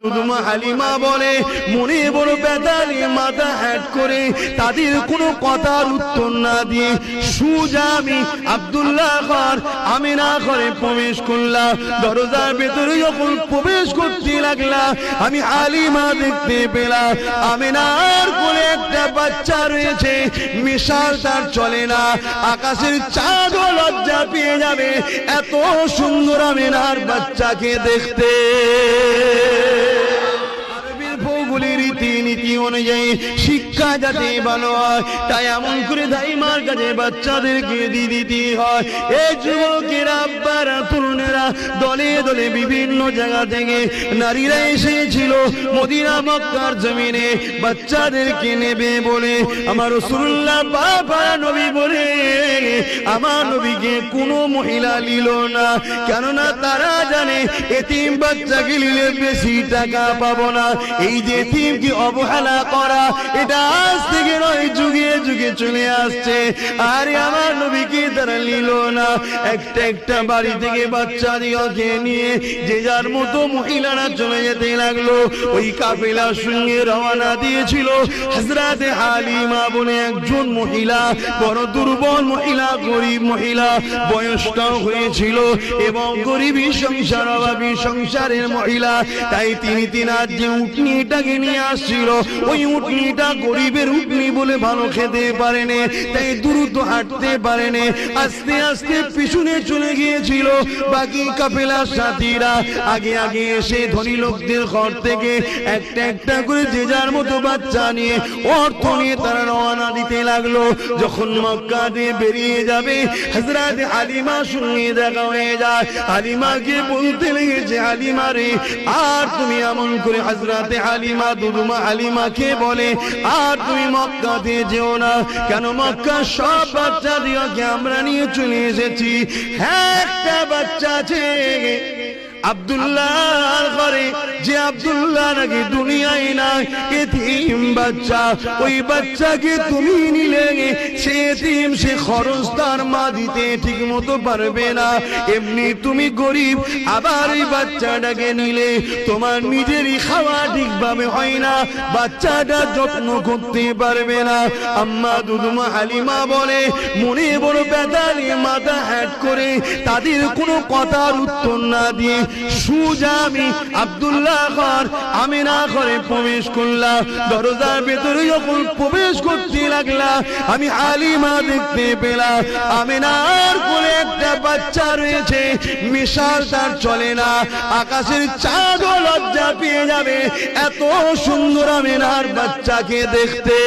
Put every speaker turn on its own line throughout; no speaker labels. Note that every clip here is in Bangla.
দুদুমা হালিমা বলে মনে বড় ব্যথা নিয়ে মাথা হ্যাট করে তাদের কোনো কথার উত্তর না দিয়ে সোজা আমি আব্দুল্লাহ ঘর আমিনা ঘরে প্রবেশ করলাম। দরজার ভেতরে যখন প্রবেশ করতে লাগলাম আমি হালিমা দেখতে পেলাম আমিনার কোলে একটা বাচ্চা রয়েছে, মিশাল তার চলে না, আকাশের চাঁদও লজ্জা পেয়ে যাবে এত সুন্দর আমিনার বাচ্চাকে দেখতে। রীতিনীতি অনুযায়ী শিক্ষা যাতে ভালো হয় তাই এমন করে দাইমার কাছে বাচ্চাদেরকে দিয়ে দিতে হয়। এই যুবকেরা আব্বারা তরুণেরা দলে দলে বিভিন্ন জায়গা থেকে নারীরা এসেছিল মদিনা মক্কার জমিনে বাচ্চাদেরকে নেবে বলে। আমার রাসূলুল্লাহ বাবা নবী বলে আমার নবীকে কোনো মহিলা নিল না, কেননা তারা জানে এতিম বাচ্চাকে নিলে বেশি টাকা পাবো না। এই যে এতিমকে অবহেলা করা এটা আজ থেকে নয় যুগে যুগে চলে আসছে। আরে আমার নবীকে তারা নিল না, একটা একটা বাড়ি থেকে বাচ্চা দিকে নিয়ে যে যার মতো মহিলারা চলে যেতে লাগলো। ওই কাফেলার সঙ্গে রওনা দিয়েছিল হযরতে হালিমা বলে একজন মহিলা, বড় দুর্বল মহিলা, গরিব মহিলা, বয়সটা হয়েছিল এবং গরিবী সংসার অভাবী সংসারের মহিলা। তাই তিনি তিনার যে উটনিটাকে নিয়ে আসছিল ওই উটনিটা গরিবের উটনি বলে ভালো খেতে পারেনি, তাই দ্রুত হাঁটতে পারেনি, আস্তে আস্তে পিছনে চলে গিয়েছিল। বাকি কাফেলার সাথীরা আগে আগে এসে ধনী লোকদের ঘর থেকে একটা একটা করে যে যার মতো বাচ্চা নিয়ে অর্থ নিয়ে তারা রওনা দিতে লাগলো। যখন মক্কা দিয়ে বেরিয়ে যাবে হযরত হালিমার সঙ্গে দেখা হয়ে যায়। হালিমাকে বলতে লেগেছে হালিমা রে আর তুমি এমন করে, হযরতে হালিমা দুদুমা হালিমাকে বলে আর তুমি মক্কাতে যেও না, কেন মক্কা সব বাচ্চা দিকে আমরা নিয়ে চলে এসেছি। হ্যাঁ একটা বাচ্চা আছে আব্দুল্লাহর ঘরে, যে আব্দুল্লাহ নাকি দুনিয়ায় নাই, এতিম বাচ্চা। ওই বাচ্চাকে তুমি নিলে সে এতিম, সে খরচ তার মা দিতে ঠিক মতো পারবে না, এমনি তুমি গরিব, আবার এই বাচ্চাটাকে নিলে তোমার নিজেরই খাওয়া ঠিকভাবে হয় না, বাচ্চাটা যত্ন করতে পারবে না। আম্মা দুদুমা হালিমা বলে মনে বড় ব্যথা নিয়ে মাথা হ্যাট করে তাদের কোনো কথার উত্তর না দিয়ে সোজা আমি আব্দুল্লাহ ঘর আমিনা ঘরে প্রবেশ করলাম। দরজার ভেতরে যখন প্রবেশ করতে লাগলাম আমি হালিমা দেখতে পেলাম আমিনার কোলে একটা বাচ্চা রয়েছে, মিশাল তার চলে না, আকাশের চাঁদও লজ্জা পেয়ে যাবে এত সুন্দর আমিনার বাচ্চাকে দেখতে।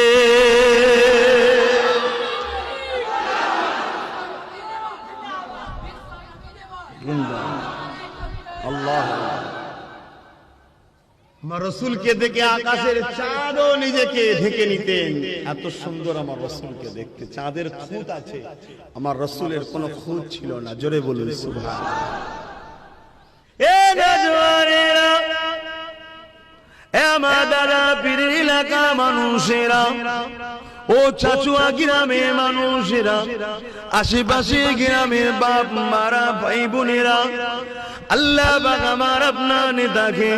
আমার রাসূলকে দেখে আকাশের চাঁদও নিজেকে ঢেকে নিতেন, এত সুন্দর আমার রাসূলকে দেখতে। চাঁদের খুঁত আছে, আমার রাসূলের কোনো খুঁত ছিল না। জোরে বলুন সুবহানাল্লাহ। এ নজওয়ানেরা, এ আমার দাদা পীরের এলাকা মানুষেরা, ও চাচুয়া গ্রামের মানুষেরা, আশেপাশে গ্রামের বাপ মারা ভাই বোনেরা, আল্লাহ পাক আমার আপনার নেতাকে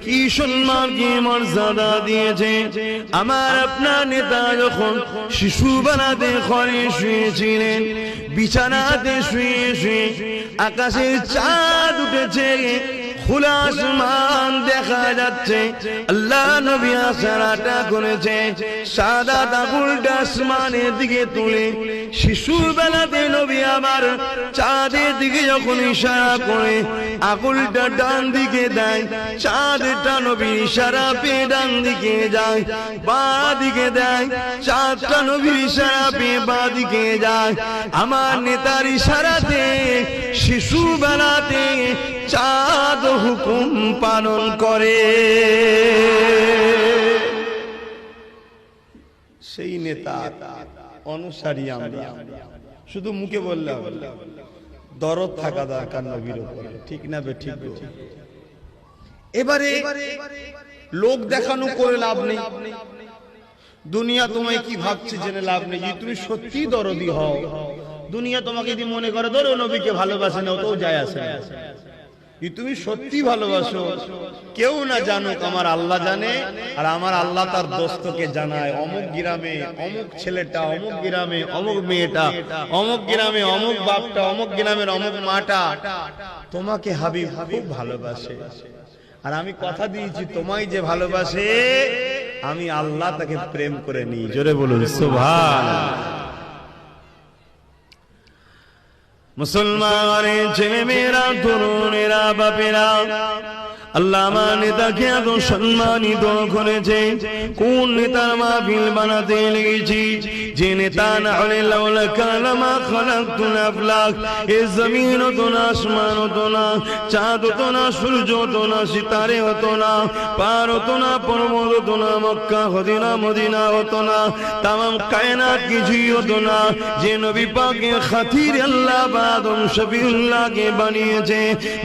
কি সম্মান কি মর্যাদা দিয়েছে। আমার আপনার নেতা যখন শিশুবেলাতে ঘরে শুয়েছিলেন, বিছানাতে শুয়ে শুয়ে আকাশের চাঁদ উঠেছে, খোলা আসমান দেখা যাচ্ছে, আল্লাহ নবী ইশারাটা করেছে, সাদা আঙুলটা আসমানের দিকে তুলে শিশুবেলাতে নবী আমার চাঁদের দিকে যখন ইশারা করে আঙুলটা ডান দিকে দেয়, চাঁদটা নবীর ইশারা পেয়ে ডান দিকে যায়, বাঁ দিকে দেয়, চাঁদটা নবীর ইশারা পেয়ে বাঁ দিকে যায়। আমার নেতার ইশারাতে শিশুবেলাতে চাঁদ হুকুম পালন করে। সেই নেতা অনুসারী আমরা, শুধু মুখে বললাম দরদ থাকা দরকার নবীর উপরে, ঠিক না বে ঠিক? এবারে লোক দেখানো করে লাভ নেই, দুনিয়া তোমায় কি ভাবছে জেনে লাভ নেই। যদি তুমি সত্যি দরদি হও, দুনিয়া তোমাকে যদি মনে করে ধরো নবীকে ভালোবাসে না, ওটাও যায় আসে না। তুমি সত্যি ভালোবাসো, কেউ না জানুক, আমার আল্লাহ জানে, আর আমার আল্লাহ তার দোস্তকে জানায়, অমুক গ্রামে অমুক ছেলেটা, অমুক গ্রামে অমুক মেয়েটা, অমুক গ্রামে অমুক বাপটা, অমুক গ্রামের অমুক মাটা তোমাকে হাবিব খুব ভালোবাসে। আর আমি কথা দিয়েছি, তোমায় যে ভালোবাসে আমি আল্লাহ তাকে প্রেম করে নিই। জোরে বলুন সুবহানাল্লাহ। মুসলমানের ছেলে মেয়েরা, তরুণেরা, বাপেরা, আল্লাহ আমার নেতাকে এত সম্মানিত করেছে। কোন নেতার মাহফিল বানাতে লেগেছি, যে নেতা না হলে লাউলা কালামা খালাকতুল আফলাক, এ জমিন হতো না, আসমান হতো না, চাঁদ হতো না, সূর্য হতো না, সিতারে হতো না, পার হতো না, পর্বত হতো না, মক্কা হতো না, মদিনা হতো না, তামাম কায়নাত কিছুই হতো না। যে নবী পাকের খাতির আল্লাহ আদম শফিউল্লাহকে বানিয়েছে,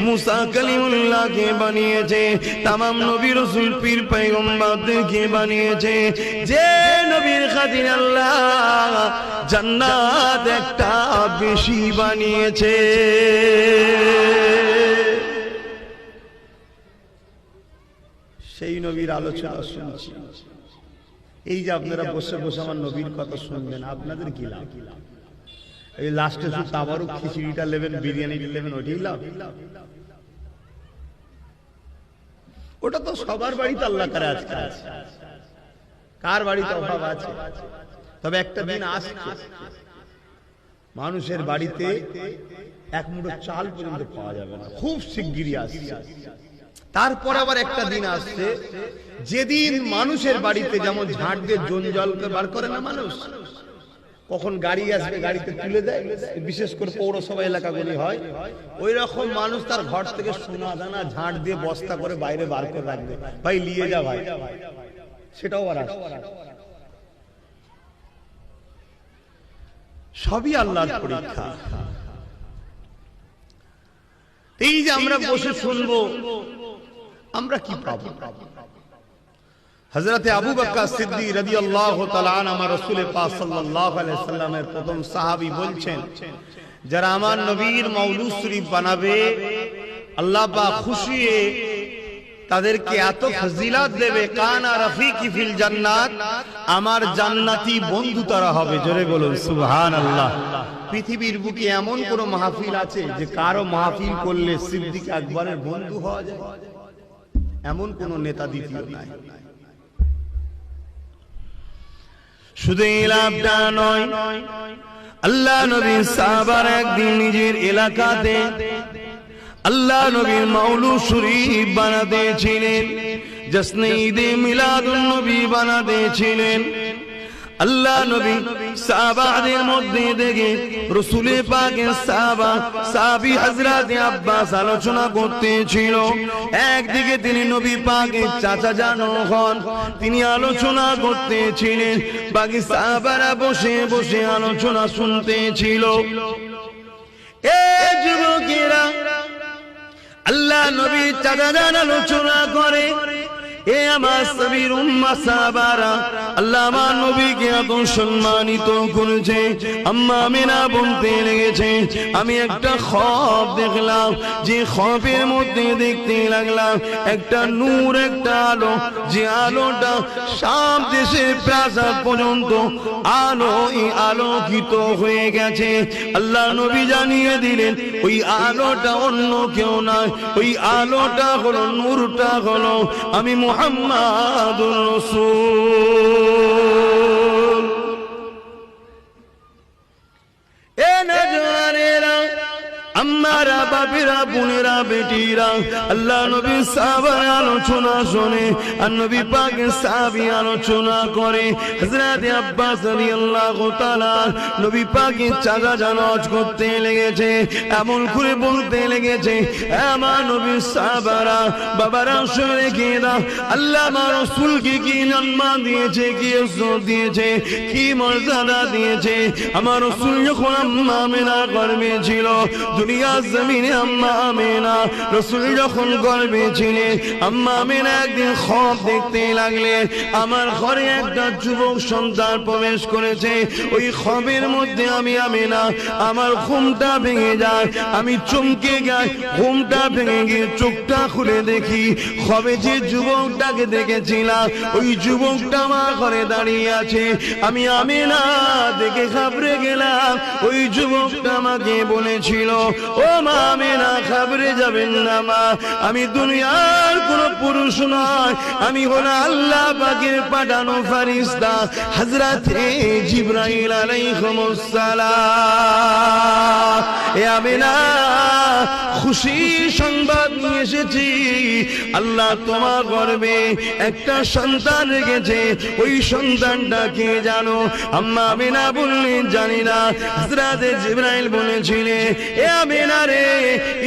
মুসা কালিমুল্লাহকে বানিয়েছে, তামাম নবী রাসূল পীর পয়গম্বরদেরকে বানিয়েছে, যে নবীর খাতির আল্লাহ জান্নাত একটা বেশি বানিয়েছে। সেই নবীর আলোচনা শুনছি। এই যে আপনারা বসে বসে আমার নবীর কথা শুনবেন, আপনাদের কি লাভ? এই লাস্টে শুধু তাবারুক খিচুড়িটা নেবেন, বিরিয়ানিটা নেবেন, ওইটাই লাভ? ওটা তো সবার বাড়িতে আল্লাহ করে আজকে আছে, কার বাড়িতে অভাব আছে? তবে একটা দিন আসছে মানুষের বাড়িতে এক মুঠো চাল পর্যন্ত পাওয়া যাবে না, খুব শিগগিরই আসছে। তারপর আবার একটা দিন আসছে যেদিন মানুষের বাড়িতে যেমন ঝাঁট দিয়ে জঞ্জাল বার করে না মানুষ, কখন গাড়ি আসবে গাড়িতে তুলে দেয়, বিশেষ করে পৌরসভা এলাকাগুলি হয়, ওই রকম মানুষ তার ঘর থেকে সোনা দানা ঝাঁট দিয়ে বস্তা করে বাইরে বার করে রাখবে, ভাই নিয়ে যা ভাই, সেটাও আর আসছে। সবই আল্লাহর পরীক্ষা। এই যে আমরা বসে শুনবো, আমরা কি পাবো? হযরতে আবু বকর সিদ্দিক রাদিয়াল্লাহু তাআলা আনহু আমার রাসূল পাক সাল্লাল্লাহু আলাইহি সাল্লামের প্রথম সাহাবী বলছেন, যারা আমার নবীর মাওলুদ শরীফ বানাবে আল্লাহ পাক খুশি হয়ে তাদেরকে এত ফজিলত দেবে, কানা রাফিকি ফিল জান্নাত, আমার জান্নাতি বন্ধু তারা হবে। জোরে বলুন সুবহানাল্লাহ। পৃথিবীর বুকে এমন কোন মাহফিল আছে যে কারো মাহফিল করলে সিদ্দিক আকবরের বন্ধু হওয়া যায়? এমন কোন নেতা দ্বিতীয় নাই। শুধু এই লাভটা নয়, আল্লাহ নবী সাহাবার একদিন নিজের এলাকাতে আল্লাহ নবীর মাওলুদ শরীফ বানাতে ছিলেন, জশ্নে ঈদে মিলাদুন নবী বানাতে ছিলেন। আল্লাহ নবী সাহাবাদের মধ্যে দেখে রাসূল পাকের সাহাবী হযরত আব্বাস আলোচনা করতেছিল। একদিকে তিনি নবী পাকের চাচা জানো হন, তিনি আলোচনা করতেছিলেন, বাকি সাহাবারা বসে বসে আলোচনা শুনতেছিল। এই যুবকেরা আল্লাহ নবী চাচা জান আলোচনা করে, এ আমার সাবির উম্মাহ সাহাবারা, আল্লাহ আমার নবীকে এত সম্মানিত করেছে। আম্মা আমিনা বলতে লেগেছে, আমি একটা খ্বব দেখলাম, যে খ্ববের মধ্যে দেখতে লাগলাম একটা নূর, একটা আলো, যে আলোটা শাম দেশের প্রাসাদ পর্যন্ত আলোকিত হয়ে গেছে। আল্লাহ নবী জানিয়ে দিলেন, ওই আলোটা অন্য কেউ নয়, ওই আলোটা হলো, নূরটা হলো আমি মুহাম্মাদুর রাসূল। এ নজওয়ানেরা, আম্মারা, বাপেরা, বোনেরা, বেটিরা, আল্লাহ নবীর সাহাবার আলোচনা শোনে, আর নবী পাকের সাহাবী আলোচনা করে। হযরত আব্বাস রাদিয়াল্লাহু তাআলা নবী পাকের চাচা জানাজ করতে লেগেছে, এমন করে বলতে লেগেছে, আমার নবীর সাহাবারা, বাবারা শুনে কি না, আল্লাহ আমার রাসূলকে কি সম্মান দিয়েছে, কি ইজ্জত দিয়েছে, কি মর্যাদা দিয়েছে। আমার রাসূল যখন আম্মা আমিনার গর্ভে ছিল, দুনিয়া জমিনে আম্মা আমেনা রাসূল যখন গর্ভে ছিলেন আম্মা আমেনা একদিন খ্বব দেখতে লাগলেন আমার ঘরে একটা যুবক সন্তান প্রবেশ করেছে ওই খ্ববের মধ্যে আমি আমেনা আমার ঘুমটা ভেঙে যায় আমি চমকে যাই ঘুমটা ভেঙে গিয়ে চোখটা খুলে দেখি খ্ববে যে যুবকটাকে দেখেছিলাম ওই যুবকটা আমার ঘরে দাঁড়িয়ে আছে আমি আমেনা দেখে ঘাবড়ে গেলাম ওই যুবকটা আমাকে বলেছিল ও মা আমেনা ঘাবড়ে যাবেন না মা আমি দুনিয়ার কোন পুরুষ নয় আমি হলো আল্লাহ পাকের পাঠানো ফেরেশতা হযরতে জিবরাইল আলাইহিস সালাম এ আমেনা খুশি সংবাদ নিয়ে এসেছি আল্লাহ তোমার গর্ভে একটা সন্তান রেখেছে ওই সন্তানটা কে জানো আম্মা আমেনা বললেন জানি না হযরতে জিবরাইল বলেছিলেন এ আমেনা রে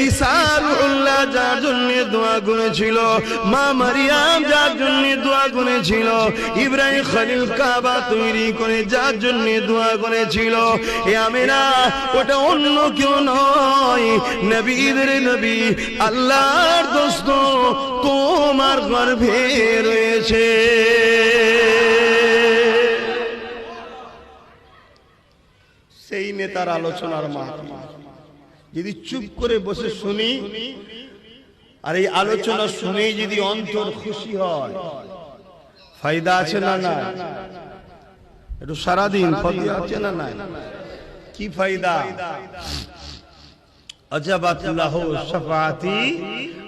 ঈসা রূহুল্লাহ যার জন্য দোয়া করেছিল মা মারিয়াম যার জন্য দোয়া করেছিল ইব্রাহিম খলিল কাবা তৈরি করে যার জন্য দোয়া করেছিল এ আমেনা ওটা অন্য কেউ নয় নবীদের নবী আল্লাহর দোস্ত তোমার গর্ভে রয়েছে সেই নেতার আলোচনার মাহফিল যদি চুপ করে বসে শুনি আর এই আলোচনা শুনে যদি অন্তর খুশি হয় ফায়দা আছে না না একটু সারাদিন ফায়দা আছে না না কি ফায়দা আজাবাতুল্লাহ শাফাআতি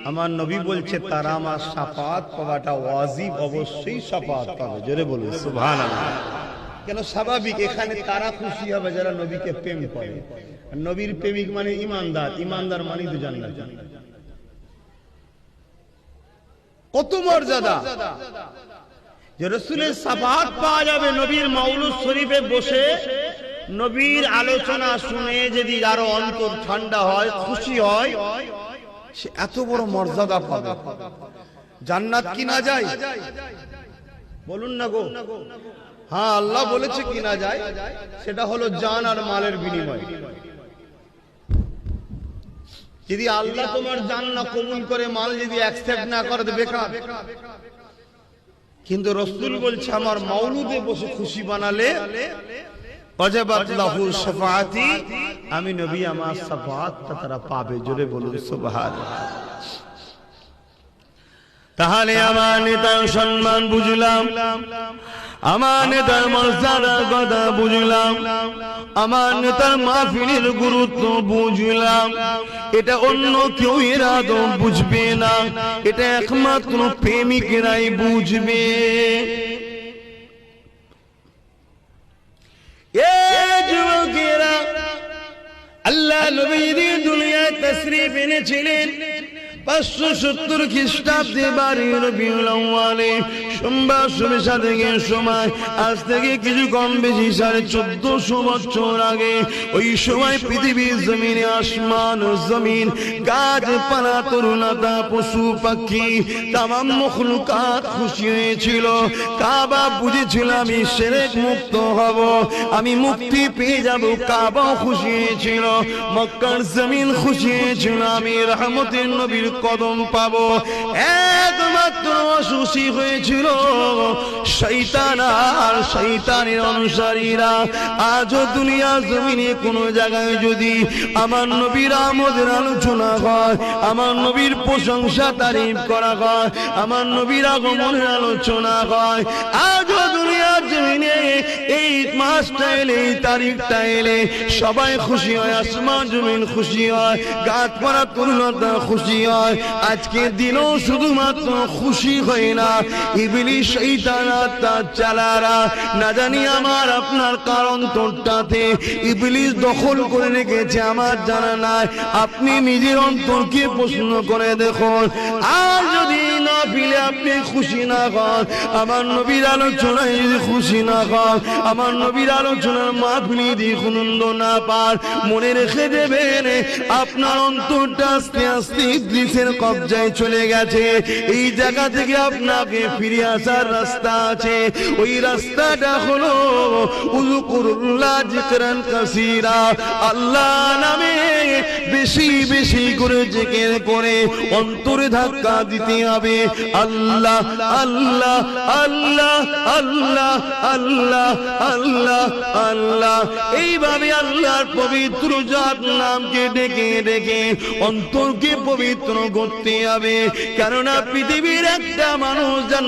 আমার নবী বলছে তারা আমার শাফাআত পাওয়াটা ওয়াজিব অবশ্যই শাফাআত পাবে জোরে বলুন সুবহানাল্লাহ কেন স্বাভাবিক এখানে তারা খুশি হবে যারা নবীকে প্রেম করে নবীর প্রেমিক মানে ঈমানদার ঈমানদার মানে তো জান্নাত কত মর্যাদা যে রাসূলের শাফাআত পাওয়া যাবে নবীর মাউলুদ শরীফে বসে নবীর আলোচনা শুনে যদি আরো অন্তর ঠান্ডা হয় খুশি হয় সে এত বড় মর্যাদা পাবে জান্নাত কিনা যায় বলুন না গো হ্যাঁ আল্লাহ বলেছে কিনা যায় সেটা হলো জান আর মালের বিনিময় যদি আল্লাহ তোমার জান না কবুল করে মাল যদি অ্যাকসেপ্ট না করে তো বেকার কিন্তু রাসূল বলছে আমার মাউলুদে বসে খুশি বানালে ওয়াজাবাত লাহু শাফাআতি আমি নবী আমার শাফাআতটা তারা পাবে জোরে বলুন সুবহানাল্লাহ তাহলে আমার নেতার সম্মান বুঝলাম আমার নেতার মর্যাদার কথা বুঝলাম আমার নেতার মাহফিলের গুরুত্ব বুঝলাম এটা অন্য কেউ এর আদৌ বুঝবে না এটা একমাত্র প্রেমিকেরাই বুঝবে যুবকেরা আল্লাহ নবী দুনিয়ায় তাশরীফ এনেছিলেন 570 খ্রিস্টাব্দে 12 রবিউল আউয়ালে সোমবার সন্ধ্যা থেকে সময় আজ থেকে কিছু কম বেশি 1450 বছর আগে ওই সময় পৃথিবীর জমিনে আসমান ও জমিন গাছপালা তরুলতা পশু পাখি তামাম মখলুকাত খুশি হয়েছিল কাবা বুঝেছিল আমি শিরক মুক্ত হব আমি মুক্তি পেয়ে যাব কাবা খুশি হয়েছিল মক্কার জমিন খুশি হয়েছিল আমি রহমতের নবীর কদম পাবো একমাত্র অসুখী হয়েছিল শয়তান আর শয়তানের অনুসারীরা আজও দুনিয়া জমিনে কোন জায়গায় যদি আমার নবীর আমদের আলোচনা হয় আমার নবীর প্রশংসা তারিফ করা হয় আমার নবীর আগমনের আলোচনা হয় আজও দুনিয়ার জমিনে এই মাসটা এলে এই তারিখটা এলে সবাই খুশি হয় আসমান জমিন খুশি হয় গাছপালা তরুলতা খুশি হয় আজকের দিনও শুধুমাত্র খুশি হয় না ইবলিস শয়তান তার চালারা না জানি আমার আপনার কারণ তোরটাতে ইবলিস দখল করে রেখেছে আমার জানা নাই আপনি নিজের অন্তরকে প্রশ্ন করে দেখুন আর যদি না মাহফিলে আপনি খুশি না হন, আমার নবীর আলোচনায় যদি খুশি না হন, আমার নবীর আলোচনার মাহফিলে যদি আনন্দ না পান, মনে রেখে দেবেন আপনার অন্তরটা আস্তে আস্তে ইবলিসের কবজায় চলে গেছে। এই জায়গা থেকে আপনাকে ফিরে আসার রাস্তা আছে। ওই রাস্তাটা হলো উযকুরুল্লাহ যিকরান কাসীরা, আল্লাহ নামে বেশি বেশি করে জিকির করে অন্তরে ধাক্কা দিতে হবে। আল্লাহ আল্লাহ আল্লাহ আল্লাহ আল্লাহ আল্লাহ আল্লাহ, এইভাবে আল্লাহর পবিত্র জাত নামকে ডেকে ডেকে অন্তরকে পবিত্র করতে হবে। কেননা পৃথিবীর একটা মানুষ